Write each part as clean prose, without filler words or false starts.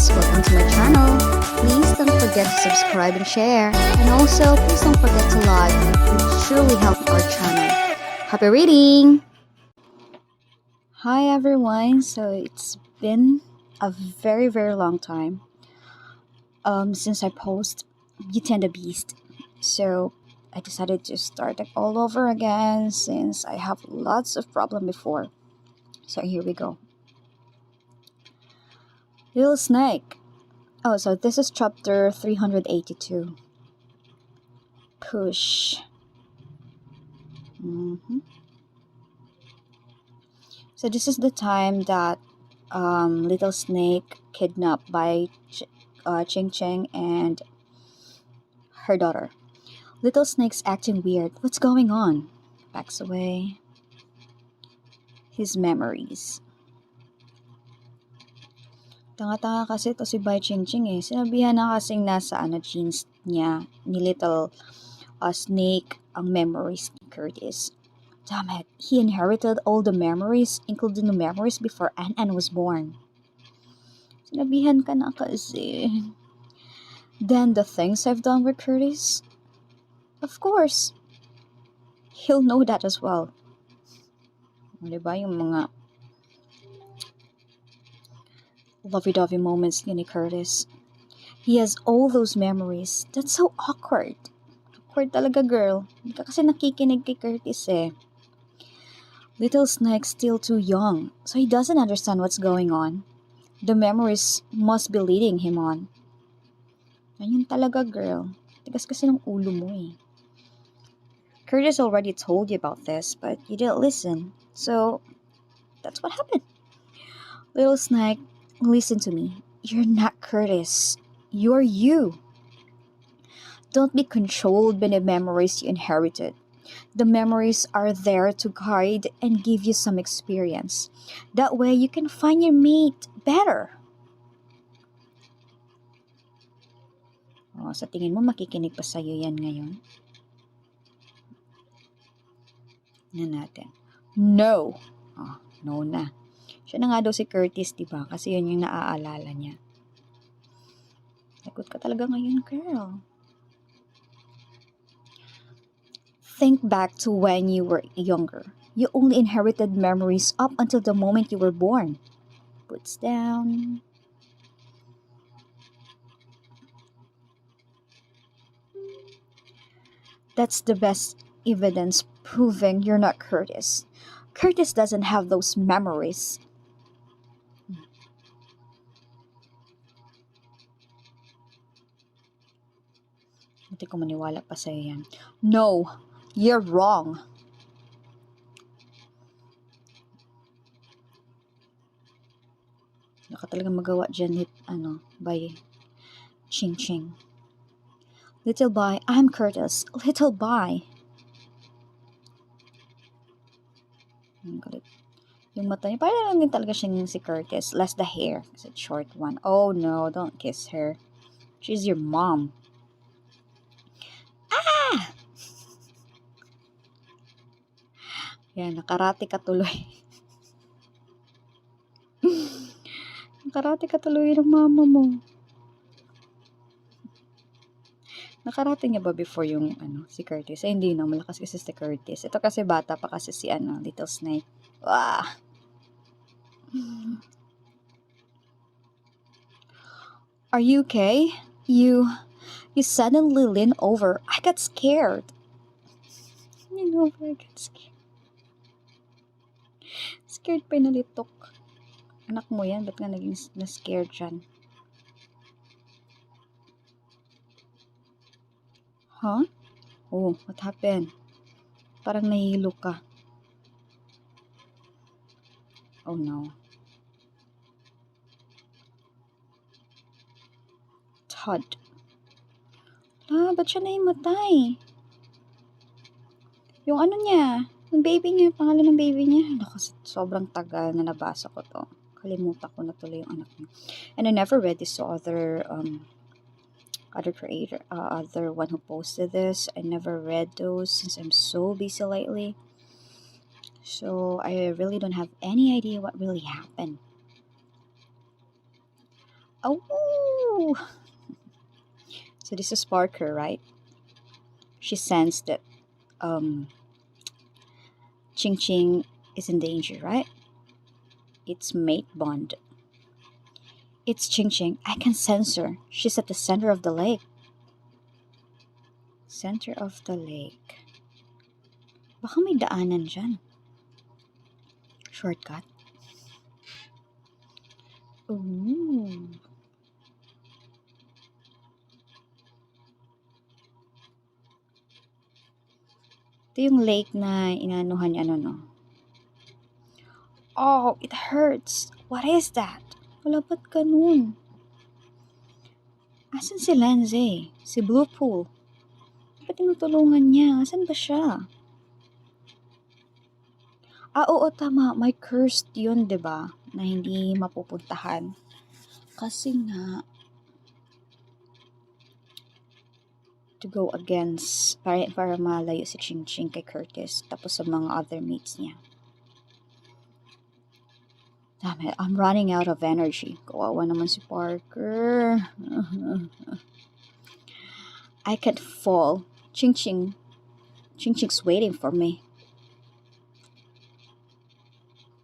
guys, welcome to my channel. Please don't forget to subscribe and share. And also, please don't forget to like. It would truly help our channel. Happy reading! Hi everyone, so it's been a very long time since I post Beauty and the Beast. So I decided to start it all over again since I have lots of problem before. So here we go. Little Snake. Oh, so this is chapter 382. Push. So this is the time that Little Snake kidnapped by QingQing and her daughter. Little Snake's acting weird. What's going on? Backs away. His memories. Tanga-tanga kasi to si Bai QingQing eh. Sinabihan na kasing nasa jeans niya ni Little Snake ang memories ni Curtis. Damn it, he inherited all the memories, including the memories before Ann was born. Sinabihan ka na kasi. Then the things I've done with Curtis? Of course. He'll know that as well. Diba yung mga lovey-dovey moments niya ni Curtis. He has all those memories. That's so awkward. Awkward talaga, girl. Hindi ka kasi nakikinig kay Curtis eh. Little Snake's still too young, so he doesn't understand what's going on. The memories must be leading him on. Ayun talaga, girl. Tigas kasi ng ulo mo eh. Curtis already told you about this, but you didn't listen. So, that's what happened. Little Snake, listen to me. You're not Curtis. You're you. Don't be controlled by the memories you inherited. The memories are there to guide and give you some experience. That way, you can find your mate better. Oh, sa tingin mo, makikinig pa sa'yo yan ngayon? Na natin. No! Oh, no na. Siya na nga daw si Curtis, diba? Kasi yun yung naaalala niya. Lagot ka talaga ngayon, girl. Think back to when you were younger. You only inherited memories up until the moment you were born. Puts down. That's the best evidence proving you're not Curtis. Curtis doesn't have those memories. Hindi ko maniwala pa sa'yo yan. No, you're wrong. Wala ka talaga magawa dyan, by QingQing. Little Bai, I'm Curtis. Little Bai. Yung mata niya, parang lang din talaga siyang si Curtis. Less the hair, kasi short one. Oh no, don't kiss her. She's your mom. Ah! Yan, nakarate ka tuloy. Nakarate ka tuloy ng mama mo. Nakarate niya ba before yung si Curtis? Ay, hindi na. Malakas kasi si Curtis. Ito kasi bata pa kasi si Little Snake. Wah! Are you okay? You suddenly leaned over. I got scared. I got scared. Scared pa yung nalitok. Anak mo yan, ba't nga naging na-scared dyan? Huh? Oh, what happened? Parang nahihilo ka. Oh no. Todd. Ba't siya naimatay? Yung niya, yung baby niya, pangalan ng baby niya. Naku, sobrang tagal na nabasa ko to. Kalimutan ko na tuloy yung anak niya. And I never read this to other creator, other one who posted this. I never read those since I'm so busy lately. So I really don't have any idea what really happened. Oh! So this is Parker, right? She sensed that Ching Ching is in danger, right? It's mate bond. It's Ching Ching. I can sense her. She's at the center of the lake. Center of the lake. Baka may daanan dyan. Shortcut. Ooh. Ito yung lake na inanuhan niya, no? Oh, it hurts. What is that? Wala ba't ganun? Asan si Lenze? Si Blue Pool? Ba't tinutulungan niya? Asan ba siya? Oo, tama. May cursed yun, diba? Na hindi mapupuntahan. Kasi nga, to go against, para malayo si Ching Ching kay Curtis, tapos sa mga other mates niya. Damn it, I'm running out of energy. Kawawa naman si Parker. I can't fall. Ching Ching's waiting for me.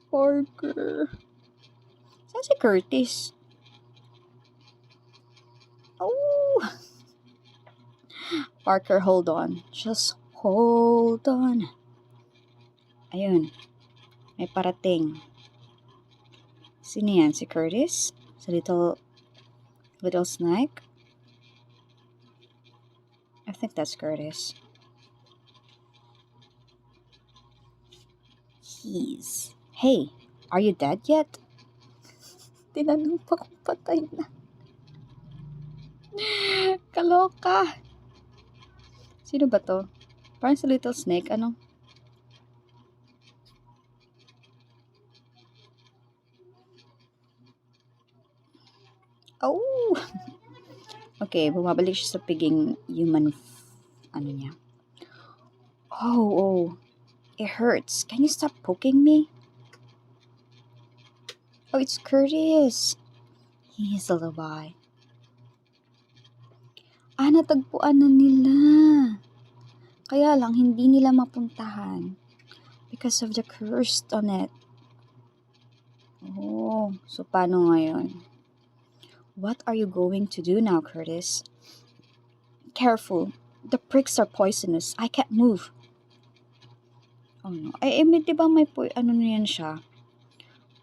Parker. Saan si Curtis? Oh! Parker, hold on. Just hold on. Ayun. May parating. Sino yan? Si Curtis? Si little snake? I think that's Curtis. Hey, are you dead yet? Tinanong pa kung patay na. Kaloka. Sino ba to? Parang si little snake, ano? Oh! Okay, bumabalik siya sa piging human, niya. Oh, it hurts. Can you stop poking me? Oh, it's Curtis. He's a lullaby. Natagpuan na nila. Kaya lang, hindi nila mapuntahan. Because of the curse on it. Oh, so paano ngayon? What are you going to do now, Curtis? Careful. The pricks are poisonous. I can't move. Oh no. Di ba may yan siya?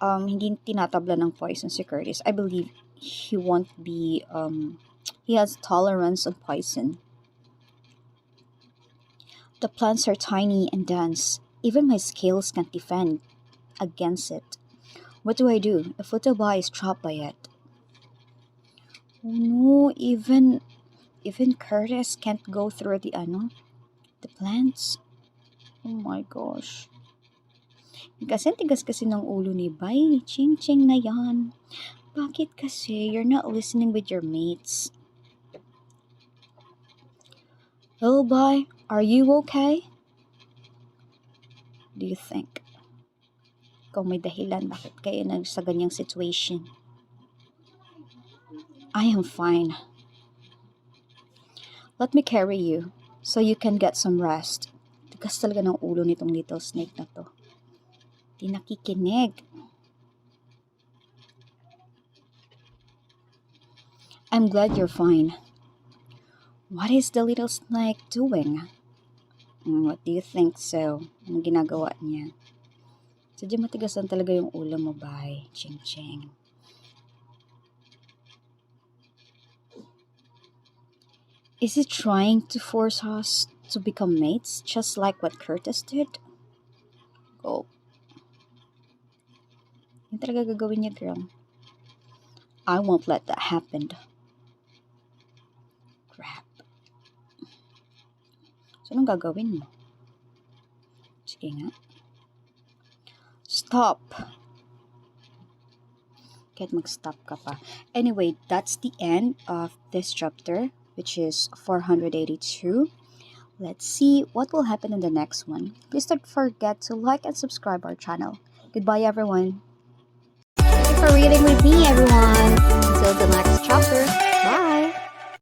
Hindi tinatabla ng poison si Curtis. I believe he won't be, he has tolerance of poison. The plants are tiny and dense. Even my scales can't defend against it. What do I do? If little boy is trapped by it. Oh no, even Curtis can't go through the plants. Oh my gosh. Tigas kasi ng ulo ni Bai QingQing na yan. Bakit kasi you're not listening with your mates? Little Bai, are you okay? Do you think? Kung may dahilan bakit kayo sa ganyang situation. I am fine. Let me carry you so you can get some rest. Tigas talaga ng ulo nitong little snake na to. Di nakikinig. I'm glad you're fine. What is the little snake doing? What do you think so? Anong ginagawa niya? Sadyang matigasan talaga yung ulo mo, Bai QingQing. Is he trying to force us to become mates, just like what Curtis did? Oh. Yung talaga gagawin niya, girl. I won't let that happen. Crap. So, anong gagawin mo? Sige nga. Stop. Kahit mag-stop ka pa. Anyway, that's the end of this chapter, which is 482. Let's see what will happen in the next one. Please don't forget to like and subscribe our channel. Goodbye, everyone. Thank you for reading with me, everyone. Until the next Bye!